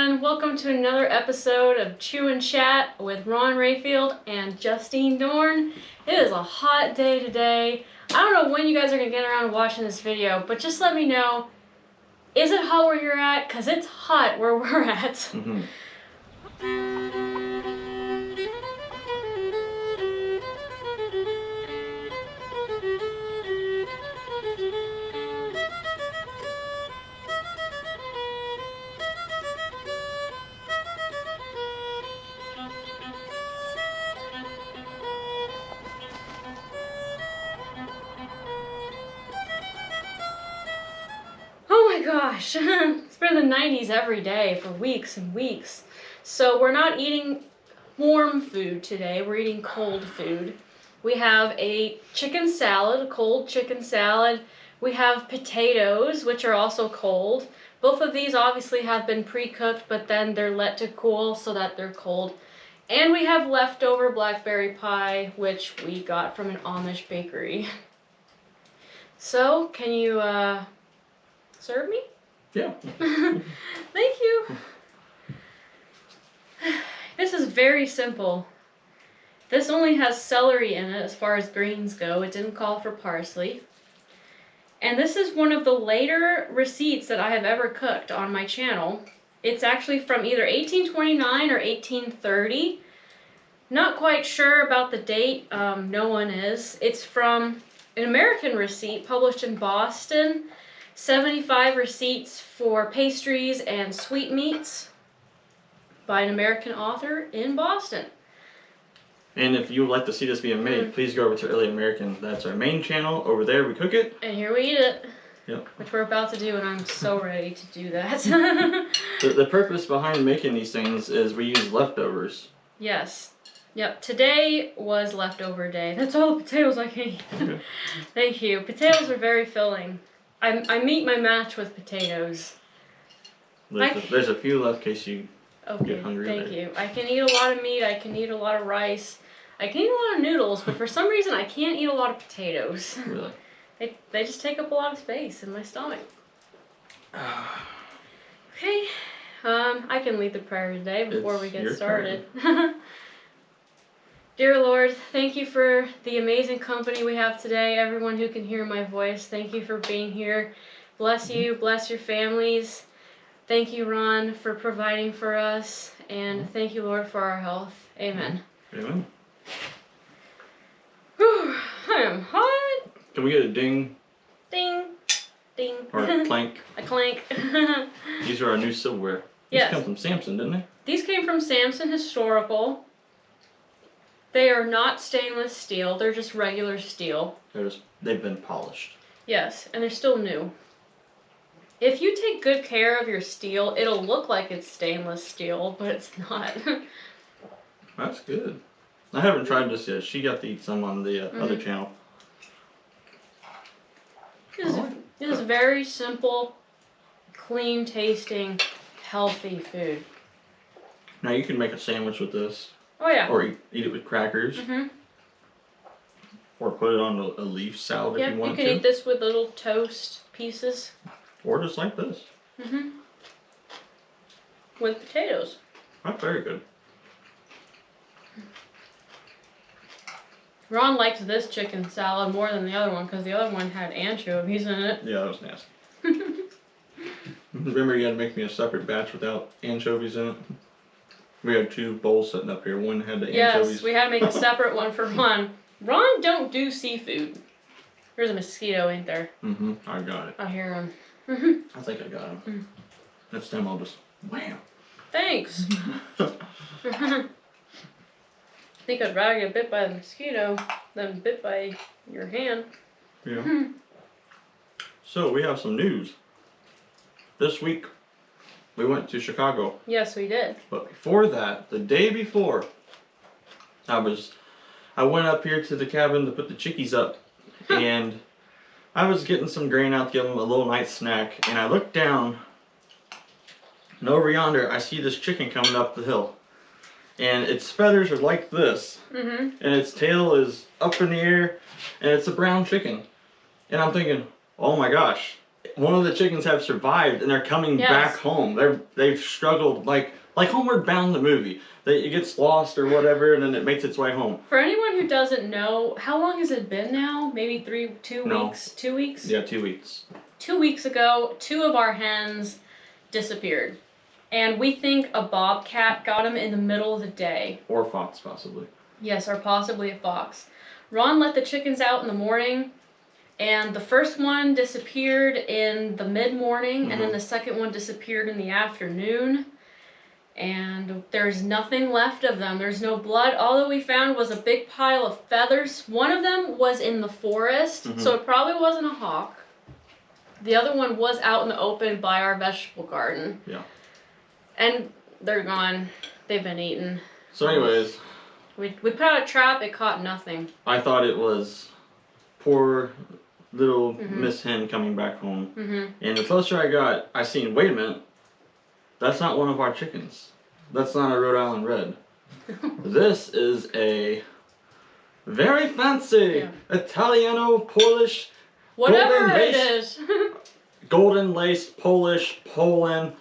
everyone. Welcome to another episode of Chew and Chat with Ron Rayfield and Justine Dorn. It is a hot day today. I don't know when you guys are going to get around to watching this video, but just let me know, is it hot where you're at? Because it's hot where we're at. Mm-hmm. Gosh, it's been the 90s every day for weeks and weeks. So we're not eating warm food today, we're eating cold food. We have a chicken salad, a cold chicken salad. We have potatoes, which are also cold. Both of these obviously have been pre-cooked, but then they're let to cool so that they're cold. And we have leftover blackberry pie, which we got from an Amish bakery. So, can you, serve me? Yeah. Thank you. This is very simple. This only has celery in it as far as greens go. It didn't call for parsley. And this is one of the later receipts that I have ever cooked on my channel. It's actually from either 1829 or 1830. Not quite sure about the date. No one is. It's from an American receipt published in Boston. 75 receipts for pastries and sweetmeats by an American author in Boston. And if you would like to see this being made, please go over to Early American. That's our main channel. Over there we cook it. And here we eat it. Yep. Which we're about to do, and I'm so ready to do that. The purpose behind making these things is we use leftovers. Yes. Yep. Today was leftover day. That's all the potatoes I can eat. Okay. Thank you. Potatoes are very filling. I meet my match with potatoes. There's a few left in case you get hungry. Thank you. I can eat a lot of meat. I can eat a lot of rice. I can eat a lot of noodles, but for some reason I can't eat a lot of potatoes. Really? They just take up a lot of space in my stomach. Okay. I can lead the prayer today before we get started. Dear Lord, thank you for the amazing company we have today. Everyone who can hear my voice, thank you for being here. Bless you, bless your families. Thank you, Ron, for providing for us. And thank you, Lord, for our health. Amen. Amen. Whew, I am hot. Can we get a ding? Ding. Ding. Or a clank? A clank. These are our new silverware. These come from Samson, didn't they? These came from Samson Historical. They are not stainless steel. They're just regular steel. They've been polished. Yes, and they're still new. If you take good care of your steel, it'll look like it's stainless steel, but it's not. That's good. I haven't tried this yet. She got to eat some on the other channel. This is very simple, clean tasting, healthy food. Now you can make a sandwich with this. Oh yeah. Or eat it with crackers. Mm-hmm. Or put it on a leaf salad if you want to. You can eat this with little toast pieces. Or just like this. Mm-hmm. With potatoes. That's very good. Ron likes this chicken salad more than the other one because the other one had anchovies in it. Yeah, that was nasty. Remember you had to make me a separate batch without anchovies in it? We had two bowls sitting up here. One had the anchovies. Yes, we had to make a separate one for Ron. Ron don't do seafood. There's a mosquito, ain't there? Mm-hmm. I got it. I hear him. I think I got him. Next time I'll just wham. Thanks. I think I'd rather get bit by the mosquito than bit by your hand. Yeah. So we have some news. This week we went to Chicago. Yes, we did. But before that, the day before, I went up here to the cabin to put the chickies up, and I was getting some grain out to give them a little night snack, and I looked down, and over yonder, I see this chicken coming up the hill, and its feathers are like this, and its tail is up in the air, and it's a brown chicken, and I'm thinking, oh my gosh, one of the chickens have survived and they're coming back home. They've struggled like Homeward Bound the movie. It gets lost or whatever, and then it makes its way home. For anyone who doesn't know, how long has it been now? Maybe 2 weeks? 2 weeks? Yeah, 2 weeks. 2 weeks ago, 2 of our hens disappeared. And we think a bobcat got them in the middle of the day. Or a fox, possibly. Yes, or possibly a fox. Ron let the chickens out in the morning, and the first one disappeared in the mid-morning, and then the second one disappeared in the afternoon. And there's nothing left of them. There's no blood. All that we found was a big pile of feathers. One of them was in the forest, so it probably wasn't a hawk. The other one was out in the open by our vegetable garden. Yeah. And they're gone. They've been eaten. So anyways. We put out a trap, it caught nothing. I thought it was poor little Miss Hen coming back home. And the closer I got, I seen, wait a minute. That's not one of our chickens. That's not a Rhode Island Red. This is a very fancy Italiano, Polish, whatever it is. golden lace, Polish, Poland.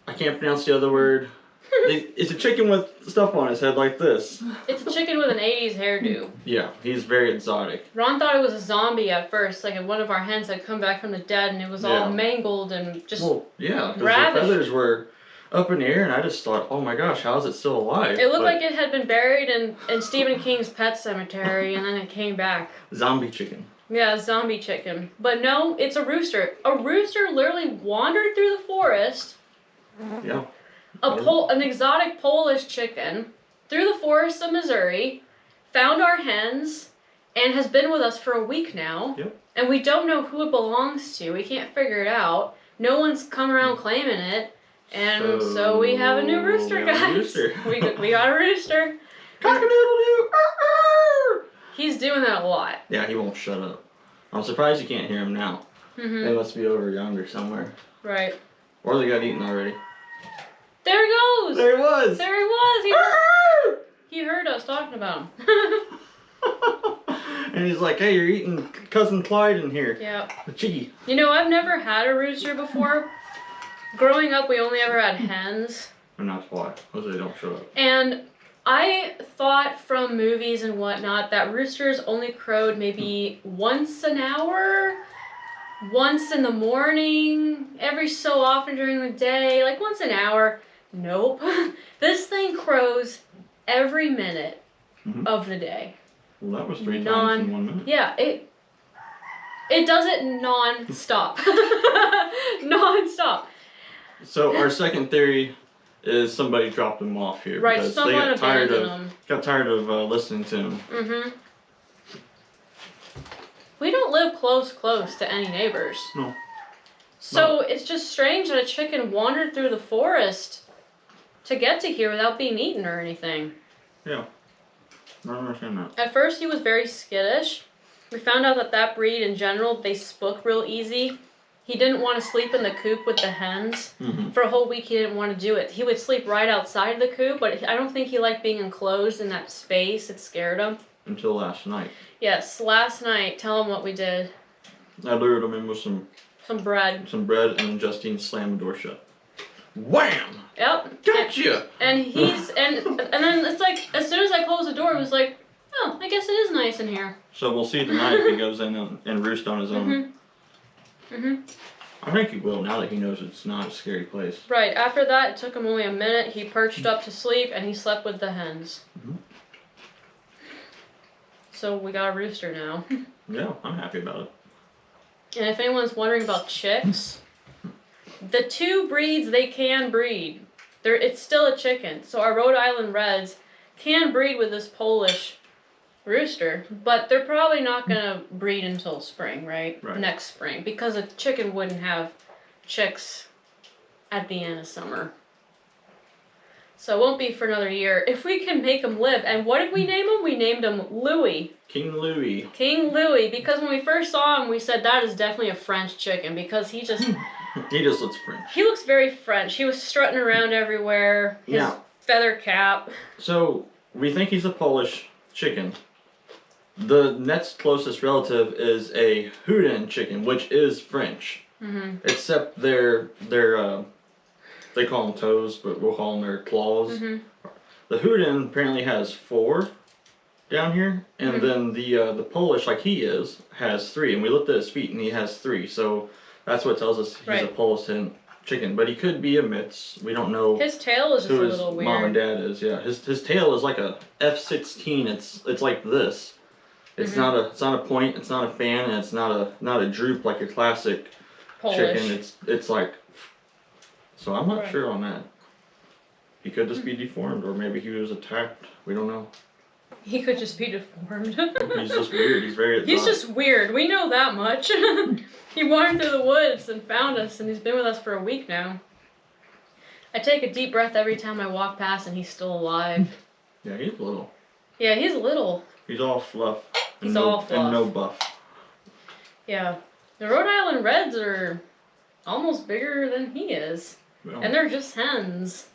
I can't pronounce the other word. It's a chicken with stuff on his head like this. It's a chicken with an 80s hairdo. Yeah, he's very exotic. Ron thought it was a zombie at first, like one of our hens had come back from the dead and it was all mangled and just because the ravished. feathers were up in the air and I just thought, oh my gosh, how is it still alive? It looked like it had been buried in Stephen King's Pet Cemetery and then it came back. Zombie chicken. Yeah, zombie chicken. But no, it's a rooster. A rooster literally wandered through the forest. Yeah. An exotic Polish chicken through the forests of Missouri, found our hens, and has been with us for a week now. Yep. And we don't know who it belongs to. We can't figure it out. No one's come around claiming it. And so we have a new rooster, guys. We got a rooster. Cock-a-doodle-doo! He's doing that a lot. Yeah, he won't shut up. I'm surprised you can't hear him now. They must be over yonder somewhere. Right. Or they got eaten already. There he goes! There he was! There he was! He heard us talking about him. And he's like, hey, you're eating Cousin Clyde in here. Yeah. The chiggy. You know, I've never had a rooster before. Growing up, we only ever had hens. And that's why. Because they don't show up. And I thought from movies and whatnot that roosters only crowed maybe once an hour, once in the morning, every so often during the day, like once an hour. Nope. This thing crows every minute of the day. Well, that was 3 times in 1 minute. Yeah, it does it non-stop. Non-stop. So our second theory is somebody dropped them off here. Right, because someone they abandoned them. Got tired of listening to them. We don't live close to any neighbors. No. So it's just strange that a chicken wandered through the forest to get to here without being eaten or anything. Yeah. I don't understand that. At first he was very skittish. We found out that breed in general, they spook real easy. He didn't want to sleep in the coop with the hens. For a whole week he didn't want to do it. He would sleep right outside the coop, but I don't think he liked being enclosed in that space. It scared him. Until last night. Yes, last night. Tell him what we did. I lured him in with some bread. Some bread, and then Justine slammed the door shut. Wham! Yep. Gotcha! And then it's like, as soon as I closed the door, it was like, oh, I guess it is nice in here. So we'll see tonight if he goes in and roosts on his own. I think he will, now that he knows it's not a scary place. Right, after that, it took him only a minute. He perched up to sleep, and he slept with the hens. So we got a rooster now. Yeah, I'm happy about it. And if anyone's wondering about chicks, the 2 breeds they can breed. It's still a chicken. So our Rhode Island Reds can breed with this Polish rooster, but they're probably not going to breed until spring, right? Next spring, because a chicken wouldn't have chicks at the end of summer. So it won't be for another year. If we can make them live. And what did we name him? We named him Louie. King Louie. King Louie, because when we first saw him, we said that is definitely a French chicken, because he just... He just looks French. He looks very French. He was strutting around everywhere. His feather cap. So, we think he's a Polish chicken. The next closest relative is a Houdin chicken, which is French. except their they call them toes, but we'll call them their claws. The Houdan apparently has 4 down here, and then the Polish, like he is, has 3. And we looked at his feet, and he has 3. So that's what tells us he's a Polish chicken. But he could be a mix. We don't know. His tail is just a little weird. Mom and dad is, yeah. His tail is like a F-16. It's like this. It's not a point. It's not a fan, and it's not a droop like a classic Polish chicken. It's like. So I'm not sure on that. He could just be deformed, or maybe he was attacked. We don't know. He could just be deformed. He's just weird. He's very. He's just weird. We know that much. He wandered through the woods and found us, and he's been with us for a week now. I take a deep breath every time I walk past, and he's still alive. Yeah, he's little. Yeah, he's little. He's all fluff. He's all fluff. And no buff. Yeah. The Rhode Island Reds are almost bigger than he is. Well, And they're just hens.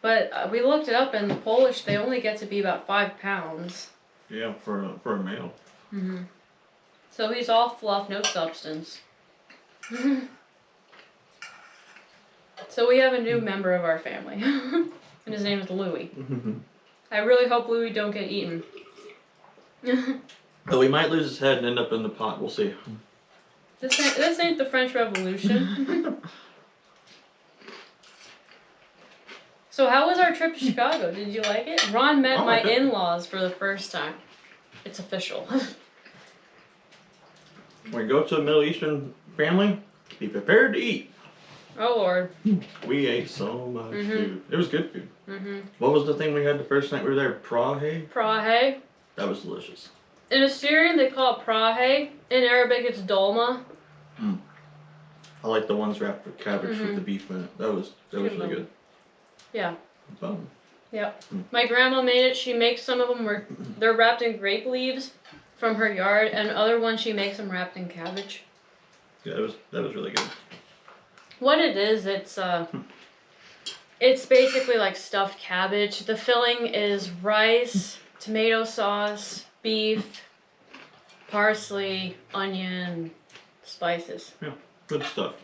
But we looked it up, and the Polish, they only get to be about 5 pounds. yeah, for a male. So he's all fluff, no substance. So we have a new member of our family. And his name is Louie. I really hope Louie don't get eaten. Though he might lose his head and end up in the pot. We'll see. This ain't the French Revolution. So how was our trip to Chicago? Did you like it? Ron met my in-laws for the first time. It's official. When you go to a Middle Eastern family, be prepared to eat. Oh Lord. We ate so much food. It was good food. What was the thing we had the first night we were there? Prahe? Prahe. That was delicious. In Assyrian they call it prahe. In Arabic it's dolma. I like the ones wrapped with cabbage with the beef in it. That was really good. Yeah. Fun. Yep. My grandma made it. She makes some of them where they're wrapped in grape leaves from her yard, and other ones she makes them wrapped in cabbage. Yeah, that was really good. What it is, it's basically like stuffed cabbage. The filling is rice, tomato sauce, beef, parsley, onion, spices. Yeah, good stuff.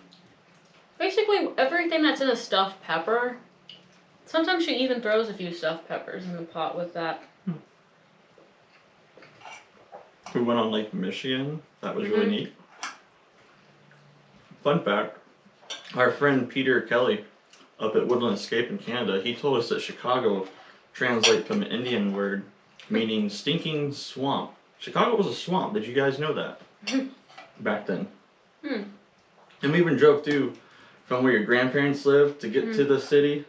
Basically everything that's in a stuffed pepper. Sometimes she even throws a few stuffed peppers in the pot with that. We went on Lake Michigan. That was really neat. Fun fact, our friend Peter Kelly up at Woodland Escape in Canada, he told us that Chicago translates from an Indian word meaning stinking swamp. Chicago was a swamp. Did you guys know that? Back then. And we even drove through from where your grandparents lived to get to the city.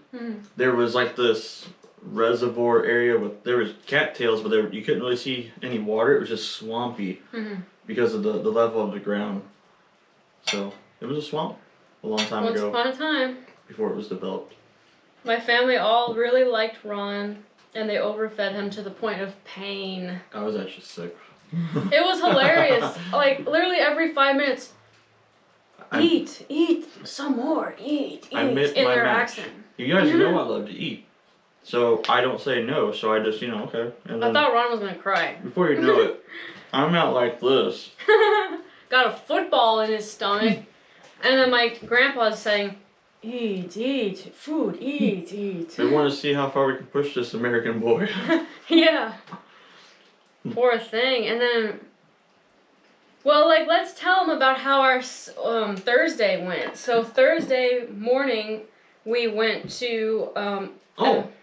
There was like this reservoir area there was cattails, but you couldn't really see any water. It was just swampy because of the level of the ground. So it was a swamp a long time ago. Once upon a time. Before it was developed. My family all really liked Ron, and they overfed him to the point of pain. I was actually sick. It was hilarious. Like literally every 5 minutes. Eat some more. Eat. In their accent. You guys know I love to eat. So I don't say no, so I just, okay. And then, I thought Ron was going to cry. Before you know it, I'm out like this. Got a football in his stomach. And then my grandpa's saying, eat, food, eat. We want to see how far we can push this American boy. Yeah. Poor thing. And then, well, let's tell them about how our Thursday went. So Thursday morning, we went to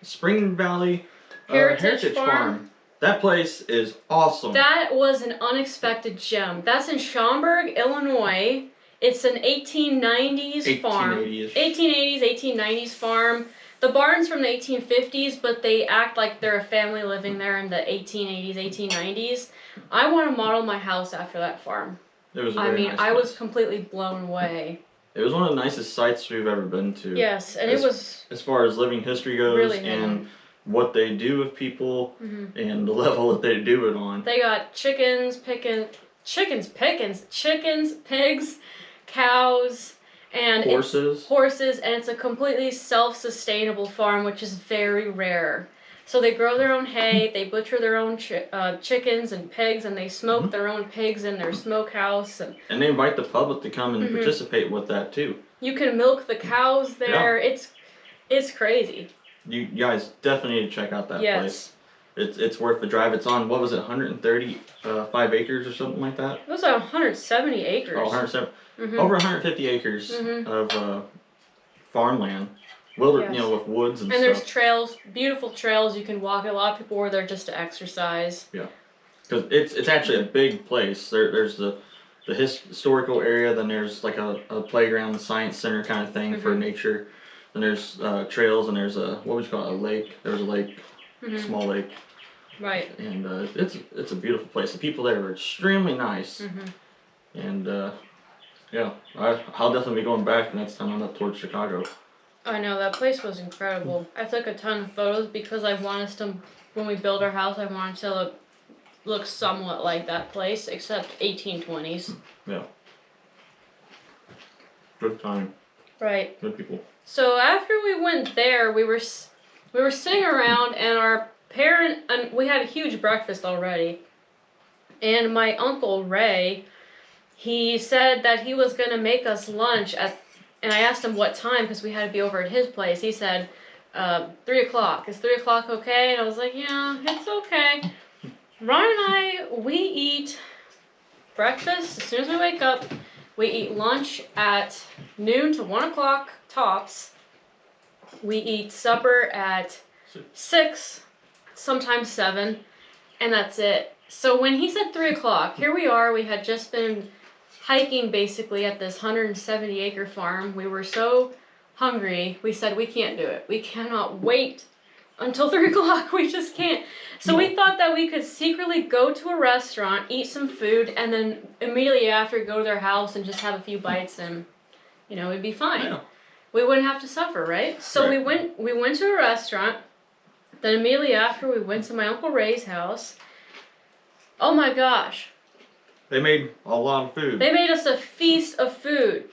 Spring Valley Heritage Farm. That place is awesome. That was an unexpected gem. That's in Schaumburg, Illinois. It's an 1890s farm. 1880s, 1890s farm. The barn's from the 1850s, but they act like they're a family living there in the 1880s, 1890s. I want to model my house after that farm. It was nice I place. was completely blown away. It was one of the nicest sites we've ever been to. Yes, and it was... As far as living history goes, really and what they do with people, and the level that they do it on. They got chickens, pigs, cows, and horses, and it's a completely self-sustainable farm, which is very rare. So they grow their own hay, they butcher their own chickens and pigs, and they smoke their own pigs in their smokehouse. And they invite the public to come and participate with that too. You can milk the cows there. Yeah. It's crazy. You guys definitely need to check out that place. It's worth the drive. It's on, what was it, 135 acres or something like that? It was 170 acres. Oh, 170. Over 150 acres of farmland. Yes. You know, with woods and stuff. And there's trails, beautiful trails you can walk. A lot of people were there just to exercise. Yeah, because it's actually a big place. There's the historical area, then there's like a playground, science center kind of thing for nature. Then there's trails, and there's what would you call it, a lake. There's a lake, small lake. Right. And it's a beautiful place. The people there are extremely nice. And yeah, I'll definitely be going back next time I'm up towards Chicago. I know, that place was incredible. I took a ton of photos because I want us to, when we build our house, I want it to look somewhat like that place, except 1820s. Yeah. Good time. Right. Good people. So after we went there, we were sitting around, and we had a huge breakfast already. And my uncle Ray, he said that he was going to make us lunch and I asked him what time, because we had to be over at his place. He said, 3 o'clock. Is 3 o'clock okay? And I was like, yeah, it's okay. Ron and I, we eat breakfast as soon as we wake up. We eat lunch at noon to 1 o'clock tops. We eat supper at 6, sometimes 7, and that's it. So when he said 3 o'clock, here we are. We had just been hiking basically at this 170 acre farm. We were so hungry, we said we can't do it. We cannot wait until 3 o'clock. We just can't. So we thought that we could secretly go to a restaurant, eat some food, and then immediately after go to their house and just have a few bites, and you know, it'd be fine. Yeah. We wouldn't have to suffer, right? So we went to a restaurant. Then immediately after, we went to my Uncle Ray's house. Oh my gosh. They made a lot of food. They made us a feast of food.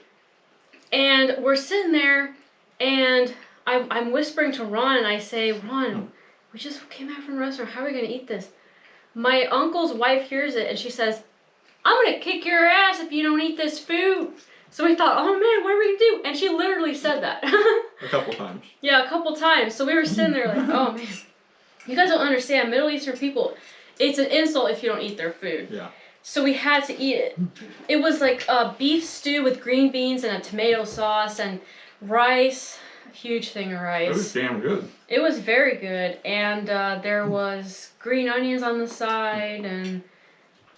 And we're sitting there, and I'm whispering to Ron, and I say, Ron, we just came back from the restaurant. How are we going to eat this? My uncle's wife hears it, and she says, I'm going to kick your ass if you don't eat this food. So we thought, oh man, what are we going to do? And she literally said that. A couple times. Yeah, a couple times. So we were sitting there like, oh man. You guys don't understand. Middle Eastern people, it's an insult if you don't eat their food. Yeah. So we had to eat it. It was like a beef stew with green beans and a tomato sauce and rice. A huge thing of rice. It was damn good. It was very good. And there was green onions on the side, and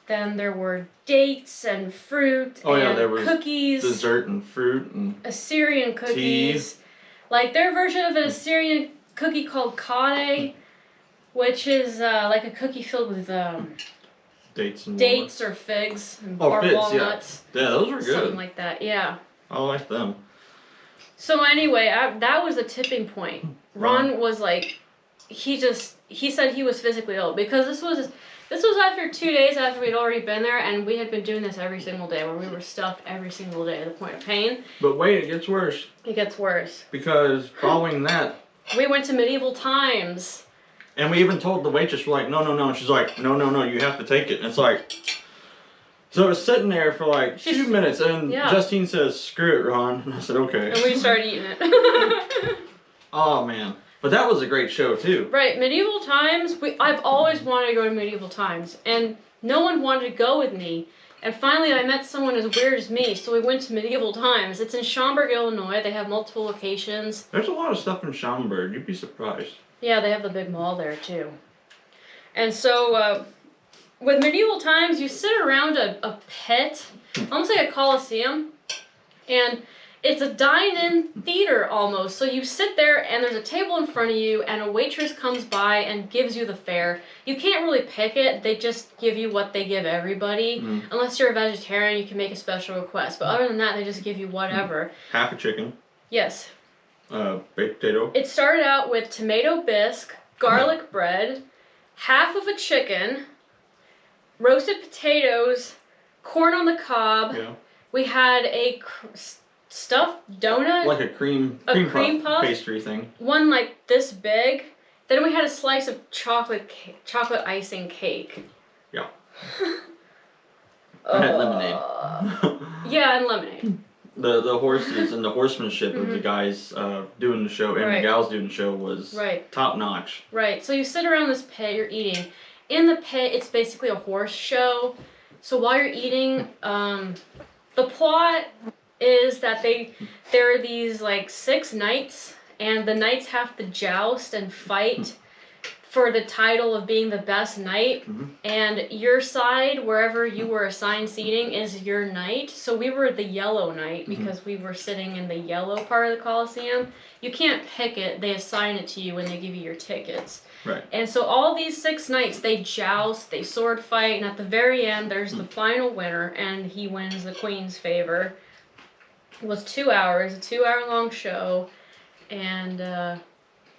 then there were dates and fruit there was cookies. Dessert and fruit and Assyrian cookies. Tea. Like their version of an Assyrian cookie called kade, which is like a cookie filled with dates or figs and walnuts. Yeah, those were good. Something like that, yeah. I like them. So anyway, that was a tipping point. Ron was like, he said he was physically ill because this was after 2 days after we'd already been there, and we had been doing this every single day, where we were stuffed every single day to the point of pain. But wait, it gets worse. It gets worse. Because following that, we went to medieval times. And we even told the waitress, we're like, no. And she's like, no, you have to take it. And it's like, so it was sitting there for like 2 minutes, and Justine says, screw it, Ron. And I said, okay. And we started eating it. Oh, man. But that was a great show, too. Right. Medieval times, I've always wanted to go to medieval times, and no one wanted to go with me. And finally, I met someone as weird as me, so we went to medieval times. It's in Schaumburg, Illinois. They have multiple locations. There's a lot of stuff in Schaumburg. You'd be surprised. Yeah, they have the big mall there, too. And so, with medieval times, you sit around a pit, almost like a coliseum, and it's a dine-in theater almost. So you sit there, and there's a table in front of you, and a waitress comes by and gives you the fare. You can't really pick it. They just give you what they give everybody. Unless you're a vegetarian, you can make a special request. But other than that, they just give you whatever. Half a chicken. Yes. Baked potato. It started out with tomato bisque, garlic bread, half of a chicken, roasted potatoes, corn on the cob. Yeah. We had a stuffed donut. Like a cream puff pastry thing. One like this big. Then we had a slice of chocolate icing cake. Yeah. I had lemonade. Yeah, and lemonade. The horses and the horsemanship of the guys doing the show and the gals doing the show was top notch. Right. So you sit around this pit, you're eating. In the pit, it's basically a horse show. So while you're eating, the plot is that there are these like 6 knights, and the knights have to joust and fight for the title of being the best knight. And your side, wherever you were assigned seating, is your knight. So we were the yellow knight because we were sitting in the yellow part of the Coliseum. You can't pick it, they assign it to you when they give you your tickets. Right. And so all these 6 knights, they joust, they sword fight, and at the very end there's the final winner, and he wins the queen's favor. It was 2 hours, a 2-hour long show, and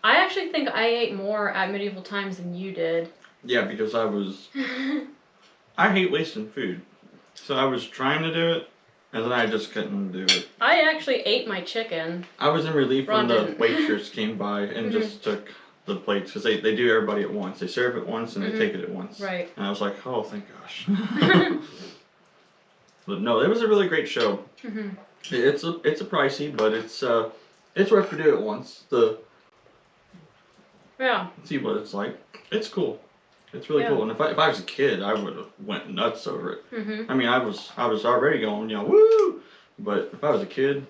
I actually think I ate more at Medieval Times than you did. Yeah, because I hate wasting food. So I was trying to do it, and then I just couldn't do it. I actually ate my chicken. I was in relief Ron when the didn't. waitress came by and just took the plates, because they do everybody at once. They serve it once and they take it at once. Right. And I was like, oh, thank gosh. But no, it was a really great show. It's a pricey, but it's worth to do it once. See what it's like. It's cool. It's really cool. And if I was a kid, I would have went nuts over it. I mean, I was already going, woo! But if I was a kid,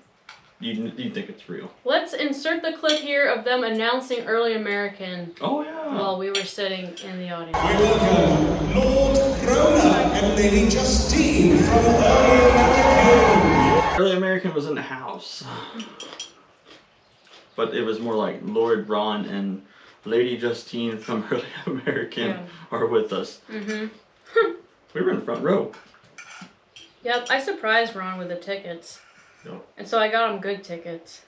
you'd think it's real. Let's insert the clip here of them announcing Early American. Oh yeah. While we were sitting in the audience. We welcome Lord Rona and Lady Justine from Early American. Early American was in the house. But it was more like Lord Ron and Lady Justine from Early American are with us. We were in the front row. Yep, I surprised Ron with the tickets. Yep. And so I got him good tickets.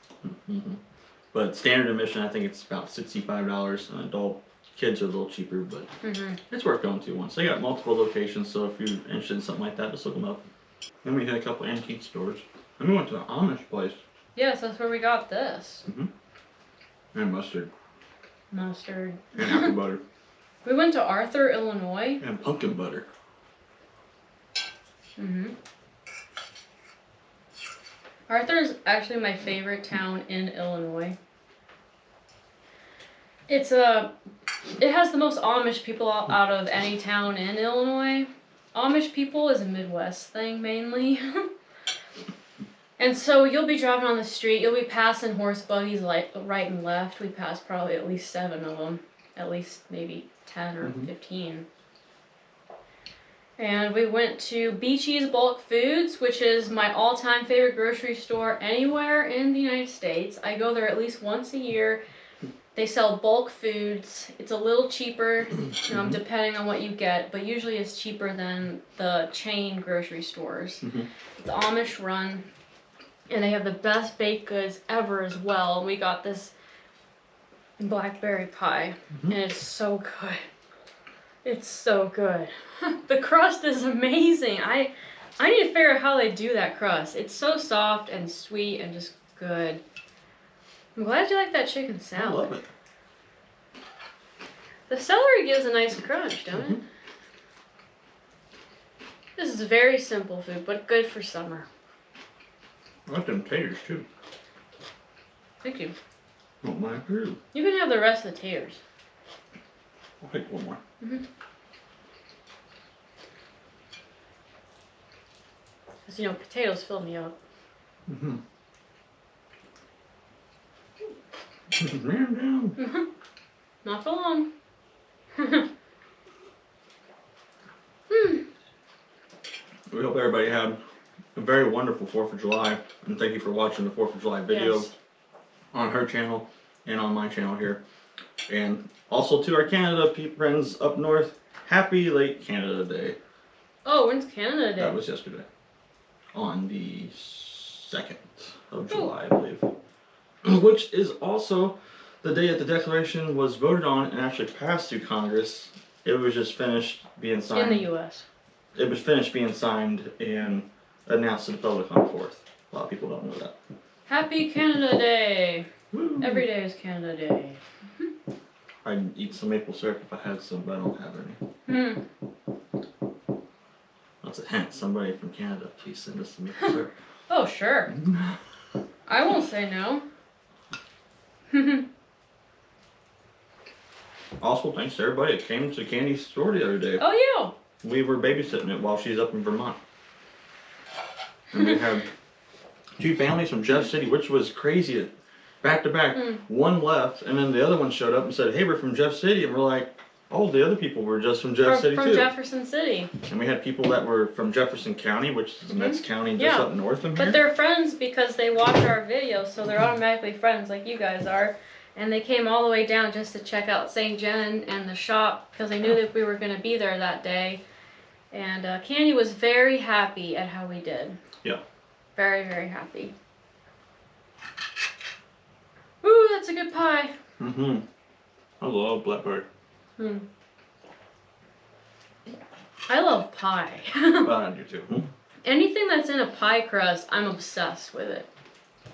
But standard admission, I think it's about $65 an adult. Kids are a little cheaper, but it's worth going to once. They got multiple locations, so if you're interested in something like that, just look them up. Then we hit a couple antique stores. Then we went to the Amish place. Yes, that's where we got this. And mustard. Mustard. And apple butter. We went to Arthur, Illinois. And pumpkin butter. Arthur is actually my favorite town in Illinois. It has the most Amish people out of any town in Illinois. Amish people is a Midwest thing mainly. And so you'll be driving on the street, you'll be passing horse buggies like right and left. We passed probably at least 7 of them, at least maybe 10 or 15. And we went to Beachy's Bulk Foods, which is my all-time favorite grocery store anywhere in the United States. I go there at least once a year. They sell bulk foods. It's a little cheaper, depending on what you get, but usually it's cheaper than the chain grocery stores. It's Amish run, and they have the best baked goods ever as well. And we got this blackberry pie, and it's so good. It's so good. The crust is amazing. I need to figure out how they do that crust. It's so soft and sweet and just good. I'm glad you like that chicken salad. I love it. The celery gives a nice crunch, don't it? This is very simple food, but good for summer. I like them taters too. Thank you. Don't mind too. You can have the rest of the taters. I'll take one more. Because, potatoes fill me up. Man down. Not for long. We hope everybody had a very wonderful 4th of July, and thank you for watching the 4th of July video on her channel and on my channel here. And also to our Canada friends up north, happy late Canada Day. Oh, when's Canada Day? That was yesterday. On the 2nd of July, I believe. Which is also the day that the Declaration was voted on and actually passed through Congress. It was just finished being signed. In the U.S. It was finished being signed and announced to the public on the 4th. A lot of people don't know that. Happy Canada Day! Woo. Every day is Canada Day. I'd eat some maple syrup if I had some, but I don't have any. That's a hint. Somebody from Canada, please send us some maple syrup. Oh, sure. I won't say no. Also, thanks to everybody that came to Candy's store the other day. Oh, yeah. We were babysitting it while she's up in Vermont. And we had 2 families from Jeff City, which was crazy. Back to back. One left, and then the other one showed up and said, hey, we're from Jeff City. And we're like, oh, the other people were just from Jeff City, too. From Jefferson City. And we had people that were from Jefferson County, which is the next county just up north of here. But they're friends because they watch our videos, so they're automatically friends like you guys are. And they came all the way down just to check out St. John and the shop because they knew that we were going to be there that day. And Candy was very happy at how we did. Yeah. Very, very happy. Ooh, that's a good pie. Mm-hmm. I love blackberry. I love pie. But I do too. Anything that's in a pie crust, I'm obsessed with it.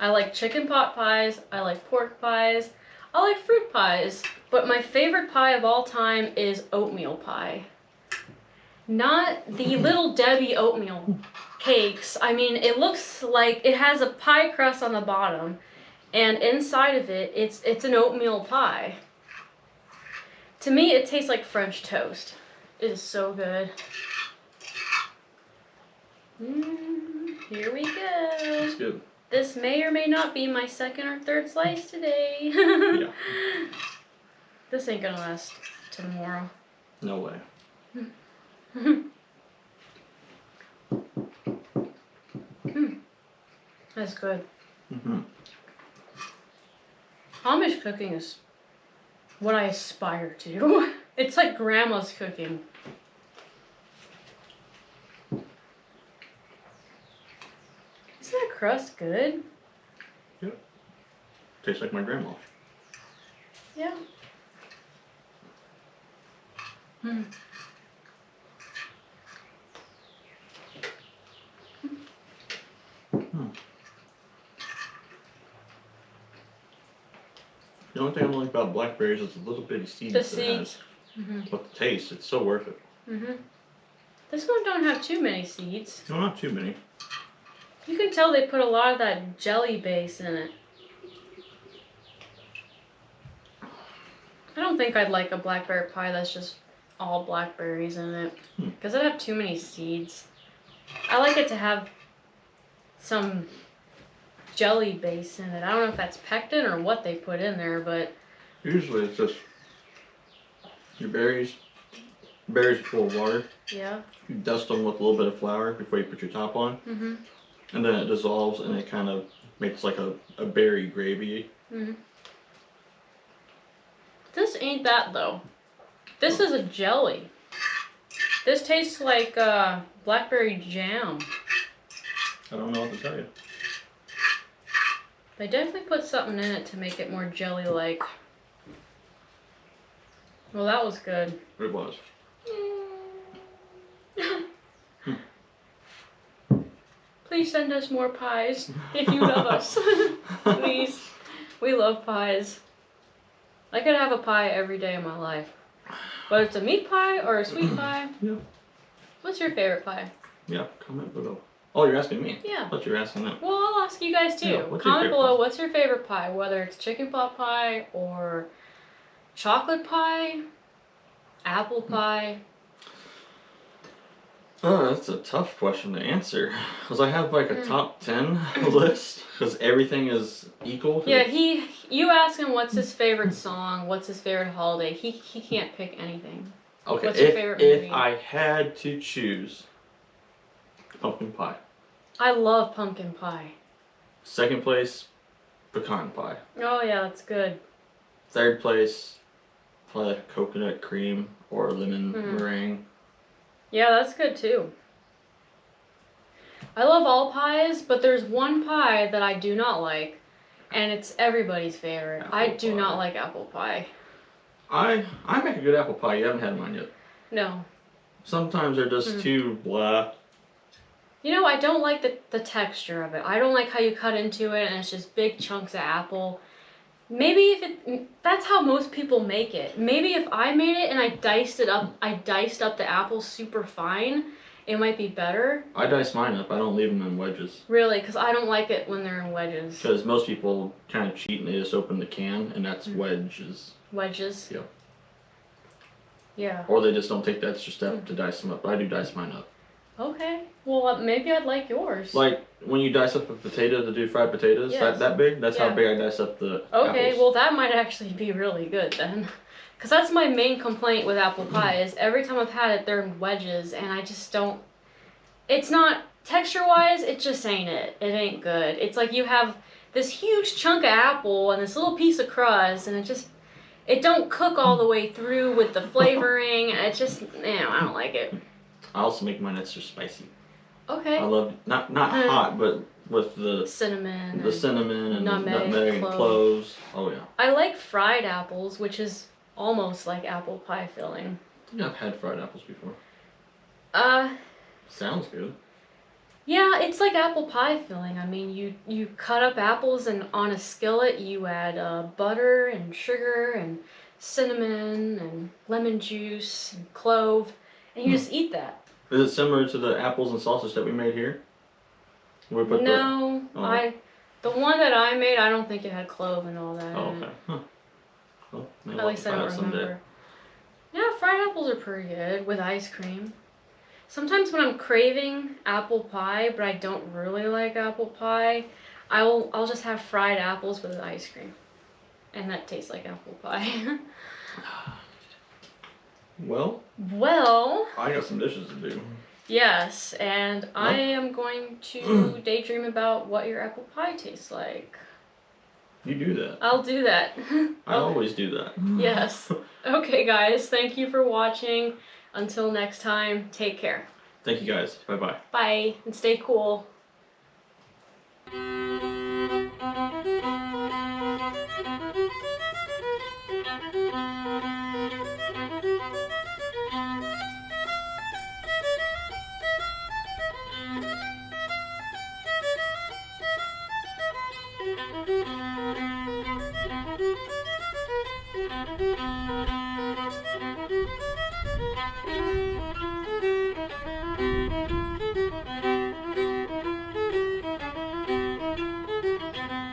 I like chicken pot pies. I like pork pies. I like fruit pies. But my favorite pie of all time is oatmeal pie. Not the Little Debbie oatmeal cakes. I mean, it looks like it has a pie crust on the bottom, and inside of it, it's an oatmeal pie. To me, it tastes like French toast. It is so good. Here we go. It's good. This may or may not be my second or third slice today. Yeah. This ain't gonna last till tomorrow. No way. That's good. Amish cooking is what I aspire to. It's like grandma's cooking. Isn't that crust good? Yeah. Tastes like my grandma. Yeah. The only thing I don't like about blackberries is the little bitty seeds The that it has. seeds. But the taste, it's so worth it. This one don't have too many seeds. No, not too many. You can tell they put a lot of that jelly base in it. I don't think I'd like a blackberry pie that's just all blackberries in it. Because it'd have too many seeds. I like it to have some jelly base in it. I don't know if that's pectin or what they put in there, but... Usually it's just your berries are full of water. Yeah. You dust them with a little bit of flour before you put your top on. And then it dissolves and it kind of makes like a berry gravy. This ain't that though. This is a jelly. This tastes like blackberry jam. I don't know what to tell you. They definitely put something in it to make it more jelly-like. Well, that was good. It was. Please send us more pies if you love us. Please. We love pies. I could have a pie every day of my life. Whether it's a meat pie or a sweet pie. Yeah. What's your favorite pie? Yeah, comment below. Oh, you're asking me? Yeah. I thought you were asking them. Well, I'll ask you guys too. Yeah, what's your Comment favorite below pie? what's your favorite pie, whether it's chicken pot pie or chocolate pie, apple pie. Oh, that's a tough question to answer. Because I have like a top 10 list. Because everything is equal. Yeah, you ask him what's his favorite song, what's his favorite holiday. He can't pick anything. Okay, What's your favorite movie? If I had to choose, pumpkin pie. I love pumpkin pie. Second place, pecan pie. Oh yeah, that's good. Third place, probably like a coconut cream or lemon meringue. Yeah, that's good too. I love all pies, but there's one pie that I do not like, and it's everybody's favorite. I do not like apple pie. I make a good apple pie. You haven't had mine yet. No. Sometimes they're just too blah. You know, I don't like the texture of it. I don't like how you cut into it and it's just big chunks of apple. Maybe that's how most people make it. Maybe if I made it and I diced up the apples super fine, it might be better. I dice mine up. I don't leave them in wedges. Really, because I don't like it when they're in wedges. Because most people kind of cheat and they just open the can, and that's wedges. Wedges? Yeah. Yeah. Or they just don't take the extra step to dice them up. But I do dice mine up. Okay. Well, maybe I'd like yours. Like when you dice up a potato to do fried potatoes, Yes. that big, that's how big I dice up the Okay, apples. well that might actually be really good then. Because that's my main complaint with apple pie is every time I've had it, they're in wedges, and I just don't... It's not... Texture-wise, it just ain't it. It ain't good. It's like you have this huge chunk of apple and this little piece of crust, and it don't cook all the way through with the flavoring. It just... I don't like it. I also make mine extra spicy. Okay. I love not hot, but with the cinnamon and nutmeg, and cloves. Oh yeah. I like fried apples, which is almost like apple pie filling. I think I've had fried apples before. Sounds good. Yeah, it's like apple pie filling. I mean, you cut up apples and on a skillet you add butter and sugar and cinnamon and lemon juice and clove, and you just eat that. Is it similar to the apples and sausage that we made here? We put No, the one that I made, I don't think it had clove and all that. Oh, in it. okay. Huh. Well, maybe At we'll least I try don't that someday. remember. Yeah, fried apples are pretty good with ice cream. Sometimes when I'm craving apple pie, but I don't really like apple pie, I'll just have fried apples with ice cream, and that tastes like apple pie. Well, I got some dishes to do. Yes, and I am going to daydream about what your apple pie tastes like. You do that. I'll do that. I always do that. Yes. Okay, guys, thank you for watching. Until next time, take care. Thank you guys. Bye bye. Bye, and stay cool.